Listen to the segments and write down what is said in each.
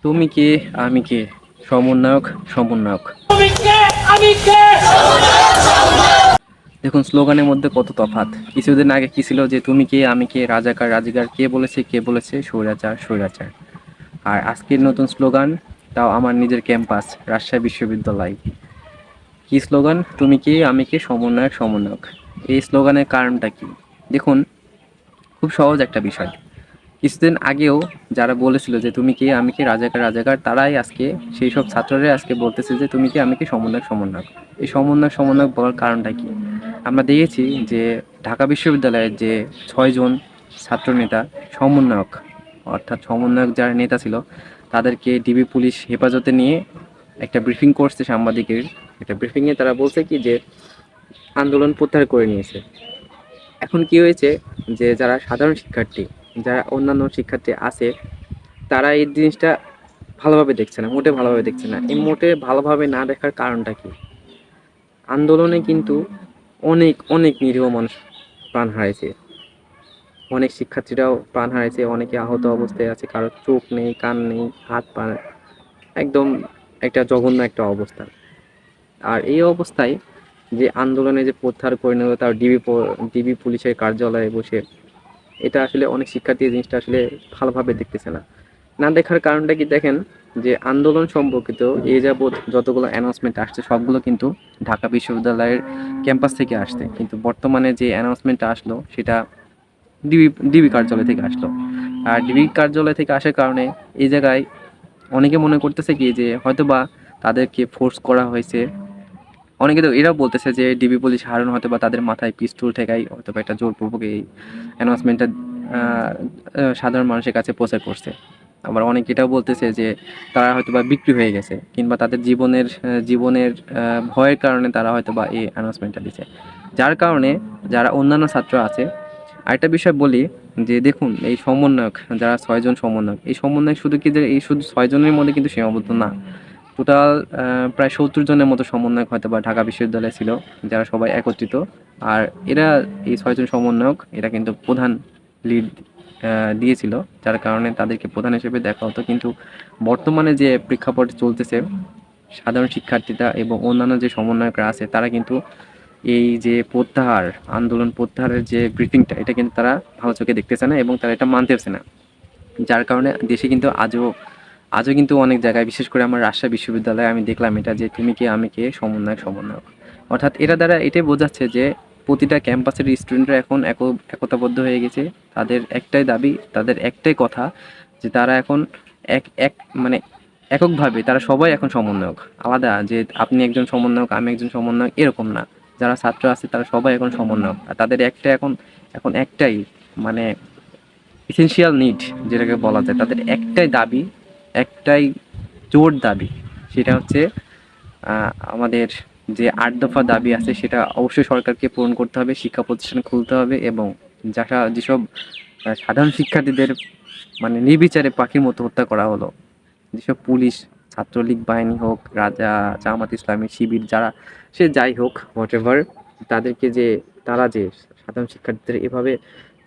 তুমি কে, আমি কে, সমন্বয়ক সমন্বয়ক। দেখুন স্লোগানের মধ্যে কত তফাৎ। কিছুদিন আগে কি ছিল যে তুমি কে, আমি কে, রাজাকার রাজাকার, কে বলেছে কে বলেছে, স্বৈরাচার স্বৈরাচার। আর আজকের নতুন স্লোগান, তাও আমার নিজের ক্যাম্পাস রাজশাহী বিশ্ববিদ্যালয়। কি স্লোগান? তুমি কে, আমি কে, সমন্বয়ক সমন্বয়ক। এই স্লোগানের কারণটা কি? দেখুন, খুব সহজ একটা বিষয়। কিছুদিন আগেও যারা বলেছিল যে তুমি কে, আমি কে, রাজাকার রাজাকার, তারাই আজকে, সেই সব ছাত্ররাই আজকে বলতেছে যে তুমি কে, আমি কে, সমন্বয়ক সমন্বয়ক। এই সমন্বয়ক সমন্বয়ক বলার কারণটা কি? আমরা দেখেছি যে ঢাকা বিশ্ববিদ্যালয়ের যে 6 জন ছাত্রনেতা সমন্বয়ক, অর্থাৎ সমন্বয়ক যারা নেতা ছিল, তাদেরকে ডিবি পুলিশ হেফাজতে নিয়ে একটা ব্রিফিং করছে সাংবাদিকের। একটা ব্রিফিংয়ে তারা বলছে কি যে আন্দোলন প্রত্যাহার করে নিয়েছে। এখন কি হয়েছে যে যারা সাধারণ শিক্ষার্থী, যারা অন্যান্য শিক্ষার্থী আছে, তারা এই জিনিসটা ভালোভাবে দেখছে না, মোটে ভালোভাবে দেখছে না। এই মোটে ভালোভাবে না দেখার কারণটা কি? আন্দোলনে কিন্তু অনেক অনেক নিরীহ মানুষ প্রাণ হারাইছে, অনেক শিক্ষার্থীরাও প্রাণ হারাইছে, অনেকে আহত অবস্থায় আছে, কারো চোখ নেই, কান নেই, হাত পা, একদম একটা জঘন্য একটা অবস্থা। আর এই অবস্থায় যে আন্দোলনে যে প্রত্যাহার করে নেওয়া, তার ডিবি পুলিশের কার্যালয়ে বসে, এটা আসলে অনেক শিক্ষার্থী এই জিনিসটা আসলে ভালোভাবে দেখতেছে না। না দেখার কারণটা কি দেখেন, যে আন্দোলন সম্পর্কিত এই যাবৎ যতগুলো অ্যানাউন্সমেন্ট আসছে সবগুলো কিন্তু ঢাকা বিশ্ববিদ্যালয়ের ক্যাম্পাস থেকে আসছে, কিন্তু বর্তমানে যে অ্যানাউন্সমেন্টটা আসলো সেটা ডিবি ডিবি কার্যালয় থেকে আসলো। আর ডিবি কার্যালয় থেকে আসার কারণে এই জায়গায় অনেকে মনে করতেছে কি যে হয়তোবা তাদেরকে ফোর্স করা হয়েছে। অনেকে তো এরাও বলতেছে যে ডিবি পুলিশ হারুন হয়তো বা তাদের মাথায় পিস্তল ঠেকাই হয়তো বা একটা জোরপূর্বক এই অ্যানাউন্সমেন্টটা সাধারণ মানুষের কাছে প্রচার করছে। আবার অনেকে এটাও বলতেছে যে তারা হয়তো বা বিক্রি হয়ে গেছে, কিংবা তাদের জীবনের ভয়ের কারণে তারা হয়তো বা এই অ্যানাউন্সমেন্টটা দিচ্ছে। যার কারণে যারা অন্যান্য ছাত্র আছে, আরেকটা বিষয় বলি, যে দেখুন এই সমন্বয়ক যারা 6 জন সমন্বয়ক, এই সমন্বয়ক শুধু কি যে এই শুধু 6 জনের মধ্যে কিন্তু সীমাবদ্ধ না। টোটাল প্রায় 70 জনের মতো সমন্বয়ক হয়তো বা ঢাকা বিশ্ববিদ্যালয়ে ছিল, যারা সবাই একত্রিত। আর এরা, এই 6 জন সমন্বয়ক, এরা কিন্তু প্রধান লিড দিয়েছিল, যার কারণে তাদেরকে প্রধান হিসেবে দেখা হতো। কিন্তু বর্তমানে যে প্রেক্ষাপট চলতেছে, সাধারণ শিক্ষার্থীরা এবং অন্যান্য যে সমন্বয়করা আছে, তারা কিন্তু এই যে প্রত্যাহার, আন্দোলন প্রত্যাহারের যে ব্রিফিংটা, এটা কিন্তু তারা ভালো চোখে দেখতেছে না এবং তারা এটা মানতেছে না। যার কারণে দেশে কিন্তু আজও আজও কিন্তু অনেক জায়গায়, বিশেষ করে আমার রাজশাহী বিশ্ববিদ্যালয়ে আমি দেখলাম এটা, যে তুমি কে, আমি কে, সমন্বয়ক সমন্বয়ক। অর্থাৎ এরা দ্বারা এটাই বোঝাচ্ছে যে প্রতিটা ক্যাম্পাসের স্টুডেন্টরা এখন একতাবদ্ধ হয়ে গেছে। তাদের একটাই দাবি, তাদের একটাই কথা, যে তারা এখন এক এক মানে এককভাবে তারা সবাই এখন সমন্বয়ক। আলাদা যে আপনি একজন সমন্বয়ক, আমি একজন সমন্বয়ক, এরকম না। যারা ছাত্র আছে তারা সবাই এখন সমন্বয়ক। আর তাদের একটা এখন এখন একটাই, মানে এসেনশিয়াল নিড যেটাকে বলা যায়, তাদের একটাই দাবি, একটাই জোর দাবি, সেটা হচ্ছে আমাদের যে 8 দফা দাবি আছে সেটা অবশ্যই সরকারকে পূরণ করতে হবে, শিক্ষা প্রতিষ্ঠান খুলতে হবে, এবং যেসব সাধারণ শিক্ষার্থীদের মানে নির্বিচারে পাখির মতো হত্যা করা হলো, যেসব পুলিশ, ছাত্রলীগ বাহিনী হোক, রাজা, জামাত ইসলামী, শিবির, যারা সে যাই হোক, হোয়াট এভার, তাদেরকে যে তারা যে সাধারণ শিক্ষার্থীদের এভাবে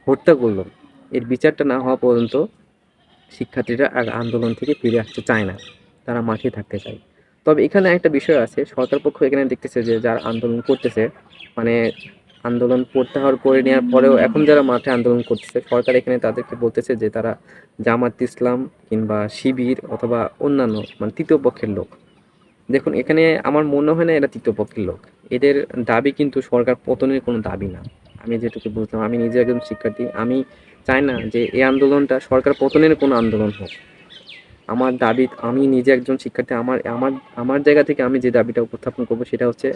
হত্যা করলো, এর বিচারটা না হওয়া পর্যন্ত শিক্ষার্থীরা আর আন্দোলন থেকে ফিরে আসতে চায় না, তারা মাঠে থাকতে চায়। তবে এখানে একটা বিষয় আছে, সরকার পক্ষ এখানে দেখতেছে যে যারা আন্দোলন করতেছে, মানে আন্দোলন প্রত্যাহার করে নেওয়ার পরেও এখন যারা মাঠে আন্দোলন করতেছে, সরকার এখানে তাদেরকে বলতেছে যে তারা জামাত ইসলাম কিংবা শিবির অথবা অন্যান্য মানে তৃতীয় পক্ষের লোক। দেখুন এখানে আমার মনে হয় না এরা তৃতীয় পক্ষের লোক। এদের দাবি কিন্তু সরকার পতনের কোনো দাবি না। আমি যেটুকু বুঝলাম, আমি নিজে একজন শিক্ষার্থী, আমি চাই না যে এই আন্দোলনটা সরকার পতনের কোনো আন্দোলন হোক। আমার দাবি, আমি নিজে একজন শিক্ষার্থী, আমার আমার আমার জায়গা থেকে আমি যে দাবিটা উপস্থাপন করবো সেটা হচ্ছে,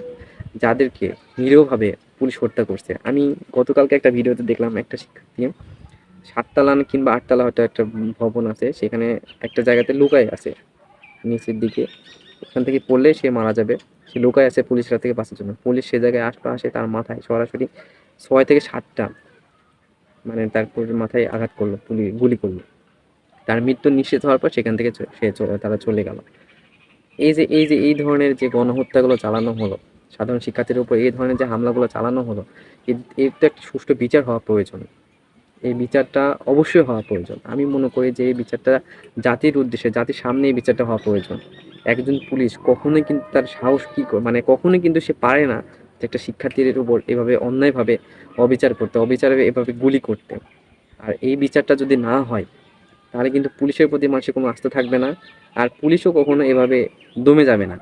যাদেরকে নিরীহভাবে পুলিশ হত্যা করছে। আমি গতকালকে একটা ভিডিওতে দেখলাম একটা শিক্ষার্থী 7 তলা কিংবা 8 তলা হয়তো একটা ভবন আছে, সেখানে একটা জায়গাতে লুকায় আছে নিচের দিকে, ওখান থেকে পড়লে সে মারা যাবে, সে লুকায় আছে পুলিশরা থেকে বাঁচার জন্য। পুলিশ সে জায়গায় আসে, তার মাথায় সরাসরি 6 থেকে 7টা, মানে তারপর মাথায় আঘাত করলো, গুলি করলো। তার মৃত্যু নিশ্চিত হওয়ার পর সেখান থেকে তারা চলে গেল। এই যে এই ধরনের যে গণহত্যাগুলো চালানো হলো, সাধারণ শিক্ষার্থীর উপর এই ধরনের যে হামলাগুলো চালানো হলো, এর তো একটা সুষ্ঠু বিচার হওয়া প্রয়োজন। এই বিচারটা অবশ্যই হওয়া প্রয়োজন। আমি মনে করি যে এই বিচারটা জাতির উদ্দেশ্যে, জাতির সামনে এই বিচারটা হওয়া প্রয়োজন। একজন পুলিশ কখনোই কিন্তু তার সাহস মানে কখনোই কিন্তু সে পারে না যে একটা শিক্ষার্থীর উপর এভাবে অন্যায়ভাবে অবিচার করতে, অবিচারে এভাবে গুলি করতে। আর এই বিচারটা যদি না হয় তাহলে কিন্তু পুলিশের প্রতি মানুষের কোনো আস্থা থাকবে না, আর পুলিশও কখনো এভাবে দমে যাবে না।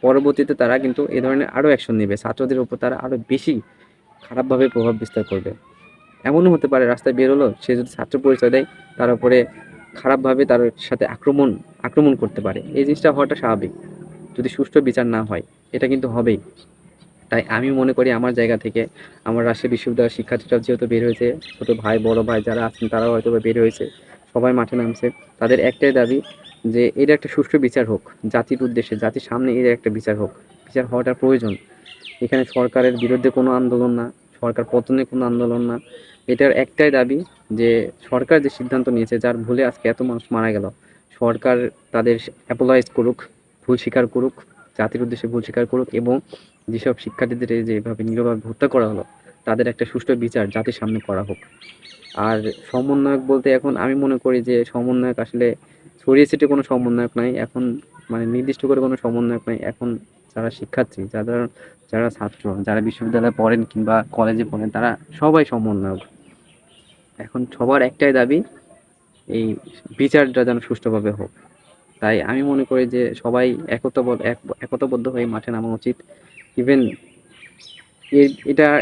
পরবর্তীতে তারা কিন্তু এ ধরনের আরও অ্যাকশন নেবে, ছাত্রদের উপর তারা আরও বেশি খারাপভাবে প্রভাব বিস্তার করবে। এমনও হতে পারে রাস্তায় বের হলো, সে যদি ছাত্র পরিচয় দেয় তার উপরে খারাপভাবে তার সাথে আক্রমণ করতে পারে। এই জিনিসটা হওয়াটা স্বাভাবিক যদি সুষ্ঠু বিচার না হয়, এটা কিন্তু হবেই। তাই আমি মনে করি আমার জায়গা থেকে, আমার রাজশাহী বিশ্ববিদ্যালয়ের শিক্ষার্থীরা যেহেতু বের হয়েছে, ছোটো ভাই বড় ভাই যারা আছেন তারাও হয়তো বের হয়েছে, সবাই মাঠে নামছে, তাদের একটাই দাবি যে এর একটা সুষ্ঠু বিচার হোক, জাতির উদ্দেশ্যে, জাতির সামনে এর একটা বিচার হোক। বিচার হওয়াটা প্রয়োজন। এখানে সরকারের বিরুদ্ধে কোনো আন্দোলন না, সরকার পতনে কোনো আন্দোলন না। এটার একটাই দাবি যে সরকার যে সিদ্ধান্ত নিয়েছে, যার ভুলে আজকে এত মানুষ মারা গেল, সরকার তাদের অ্যাপোলাইজ করুক, ভুল স্বীকার করুক, জাতির উদ্দেশ্যে ভুল স্বীকার করুক, এবং যেসব শিক্ষার্থীদের যেভাবে নীরবে হত্যা করা হলো তাদের একটা সুষ্ঠু বিচার জাতির সামনে করা হোক। আর সমন্বয়ক বলতে এখন আমি মনে করি যে সমন্বয়ক আসলে ছড়িয়ে ছিটে কোনো সমন্বয়ক নাই এখন, মানে নির্দিষ্ট করে কোনো সমন্বয়ক নাই এখন। যারা শিক্ষার্থী, যারা যারা ছাত্র, যারা বিশ্ববিদ্যালয়ে পড়েন কিংবা কলেজে পড়েন, তারা সবাই সমন্বয়ক। এখন সবার একটাই দাবি, এই বিচারটা যেন সুষ্ঠুভাবে হোক। তাই আমি মনে করি যে সবাই একতাবদ্ধ হয়ে মাঠে নামা উচিত। ইভেন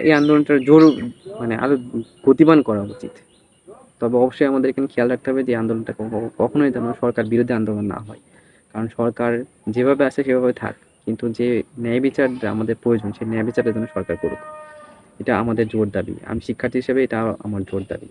এই আন্দোলনটার জোর মানে আরো গতিবান করা উচিত। তবে অবশ্যই আমাদের এখানে খেয়াল রাখতে হবে যে আন্দোলনটা কখনোই যেন সরকার বিরোধী আন্দোলন না হয়। কারণ সরকার যেভাবে আছে সেভাবে থাক, কিন্তু যে ন্যায় বিচারটা আমাদের প্রয়োজন, সেই ন্যায় বিচারের জন্য সরকার করুক। এটা আমাদের জোর দাবি। আমি শিক্ষার্থী হিসেবে এটা আমার জোর দাবি।